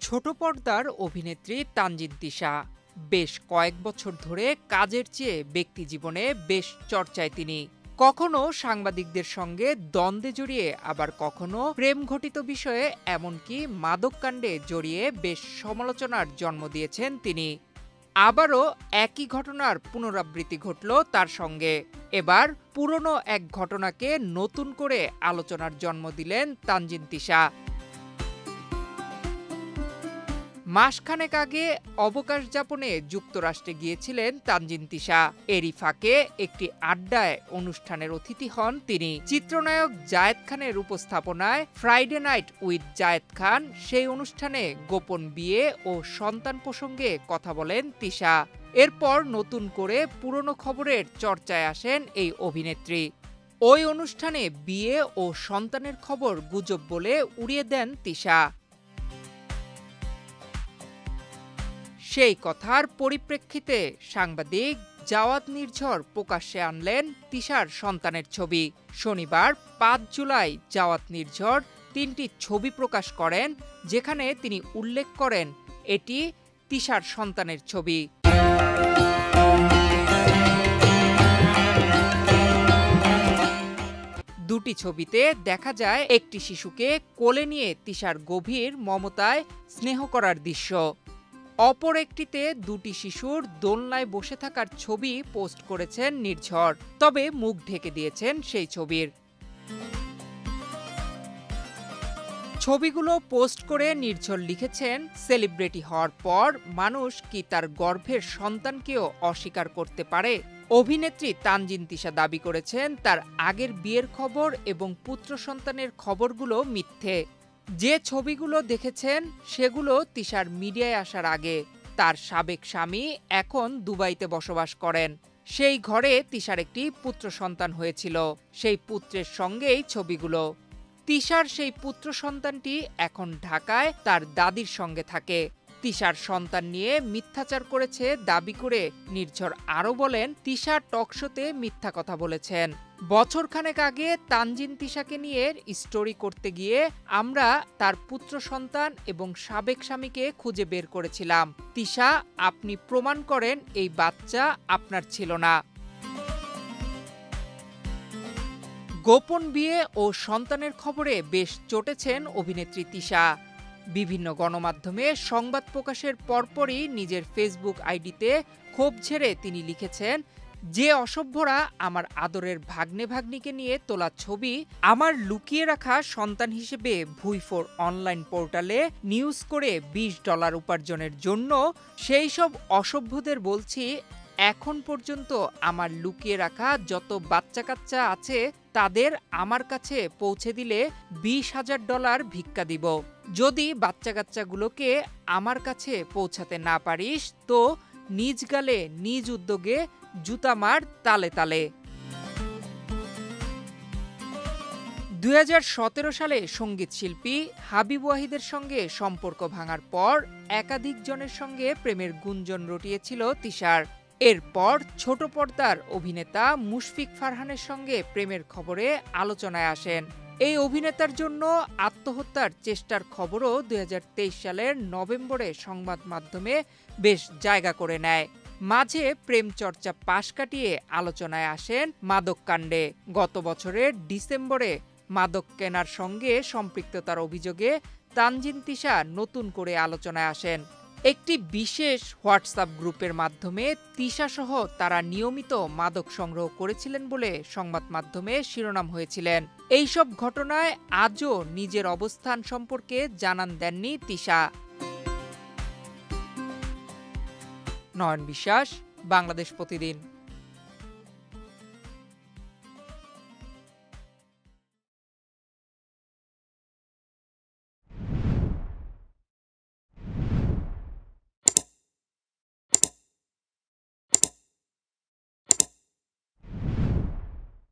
ছোট পর্দার অভিনেত্রী তানজিন তিশা বেশ কয়েক বছর ধরে কাজের চেয়ে ব্যক্তিজীবনে বেশ চর্চায় তিনি। কখনো সাংবাদিকদের সঙ্গে দ্বন্দ্বে জড়িয়ে, আবার কখনো প্রেম ঘটিত বিষয়ে এমনকি মাদককাণ্ডে জড়িয়ে বেশ সমালোচনার জন্ম দিয়েছেন তিনি। আবারও একই ঘটনার পুনরাবৃত্তি ঘটল তার সঙ্গে। এবার পুরনো এক ঘটনাকে নতুন করে আলোচনার জন্ম দিলেন তানজিন তিশা। মাসখানেক আগে অবকাশ যাপনে যুক্তরাষ্ট্রে গিয়েছিলেন তানজিন তিশা। এরই ফাঁকে একটি আড্ডায় অনুষ্ঠানের অতিথি হন তিনি। চিত্রনায়ক জায়েদ খানের উপস্থাপনায় Friday night with Zayed Khan, সেই অনুষ্ঠানে গোপন বিয়ে ও সন্তান প্রসঙ্গে কথা বলেন তিশা। এরপর নতুন করে পুরনো খবরের চর্চায় আসেন এই অভিনেত্রী। ওই অনুষ্ঠানে বিয়ে ও সন্তানের খবর গুজব বলে উড়িয়ে দেন তিশা। সেই কথার পরিপ্রেক্ষিতে সাংবাদিক জাওয়াদ নির্ঝর প্রকাশ্যে আনলেন তিশার সন্তানের ছবি। শনিবার ৫ জুলাই জাওয়াদ নির্ঝর ৩টি ছবি প্রকাশ করেন, যেখানে তিনি উল্লেখ করেন এটি তিশার সন্তানের ছবি। দুটি ছবিতে দেখা যায় একটি শিশুকে কোলে নিয়ে তিশার গভীর মমতায় স্নেহ করার দৃশ্য। অপর একটিতে দুটি শিশুর দোলনায় বসে থাকার ছবি পোস্ট করেছেন নির্ঝর, তবে মুখ ঢেকে দিয়েছেন সেই ছবির। ছবিগুলো পোস্ট করে নির্ঝর লিখেছেন, সেলিব্রিটি হওয়ার পর মানুষ কি তার গর্ভের সন্তানকেও অস্বীকার করতে পারে? অভিনেত্রী তানজিন তিশা দাবি করেছেন তার আগের বিয়ের খবর এবং পুত্র সন্তানের খবরগুলো মিথ্যে। যে ছবিগুলো দেখেছেন সেগুলো তিশার মিডিয়ায় আসার আগে। তার সাবেক স্বামী এখন দুবাইতে বসবাস করেন। সেই ঘরে তিশার একটি পুত্র সন্তান হয়েছিল। সেই পুত্রের সঙ্গেই ছবিগুলো। তিশার সেই পুত্র সন্তানটি এখন ঢাকায় তার দাদির সঙ্গে থাকে। তিশার সন্তান নিয়ে মিথ্যাচার করেছে দাবি করে নির্ঝর আরও বলেন, তিশা টকশোতে মিথ্যা কথা বলেছেন। বছরখানেক আগে তানজিন তিশাকে নিয়ে স্টোরি করতে গিয়ে আমরা তার পুত্র সন্তান এবং সাবেক স্বামীকে খুঁজে বের করেছিলাম। তিশা, আপনি প্রমাণ করেন এই বাচ্চা আপনার ছিল না। গোপন বিয়ে ও সন্তানের খবরে বেশ চটেছেন অভিনেত্রী তিশা। বিভিন্ন গণমাধ্যমে সংবাদ প্রকাশের পরপরই নিজের ফেসবুক আইডিতে ক্ষোভ ঝেড়ে তিনি লিখেছেন, যে অসভ্যরা আমার আদরের ভাগ্নে ভাগ্নিকে নিয়ে তোলা ছবি আমার লুকিয়ে রাখা সন্তান হিসেবে ভুইফোর অনলাইন পোর্টালে নিউজ করে $20 উপার্জনের জন্য, সেই সব অসভ্যদের বলছি, এখন পর্যন্ত আমার লুকিয়ে রাখা যত বাচ্চা কাচ্চা আছে তাদের আমার কাছে পৌঁছে দিলে $20,000 ভিক্ষা দিব। যদি বাচ্চা কাচ্চাগুলোকে আমার কাছে পৌঁছাতে না পারিস তো নিজ গালে নিজ উদ্যোগে জুতা মার তালে তালে। ২০১৭ সালে সঙ্গীত শিল্পী হাবিব ওয়াহিদের সঙ্গে সম্পর্ক ভাঙার পর একাধিক জনের সঙ্গে প্রেমের গুঞ্জন রটিয়েছিল তিশার। এরপর ছোট পর্দার অভিনেতা মুশফিক ফারহানের সঙ্গে প্রেমের খবরে আলোচনায় আসেন। এই অভিনেতার জন্য আত্মহত্যার চেষ্টার খবরও ২০২৩ সালের নভেম্বরে সংবাদ মাধ্যমে বেশ জায়গা করে নেয়। মাঝে প্রেম চর্চা পাশ কাটিয়ে আলোচনায় আসেন মাদক কাণ্ডে। গত বছরের ডিসেম্বরে মাদক কেনার সঙ্গে সম্পৃক্ততার অভিযোগে তানজিন তিশা নতুন করে আলোচনায় আসেন। একটি বিশেষ হোয়াটসঅ্যাপ গ্রুপের মাধ্যমে তিশাসহ তারা নিয়মিত মাদক সংগ্রহ করেছিলেন বলে সংবাদ মাধ্যমে শিরোনাম হয়েছিলেন। এইসব ঘটনায় আজও নিজের অবস্থান সম্পর্কে জানান দেননি তিশা। নয়ন বিশ্বাস, বাংলাদেশ প্রতিদিন।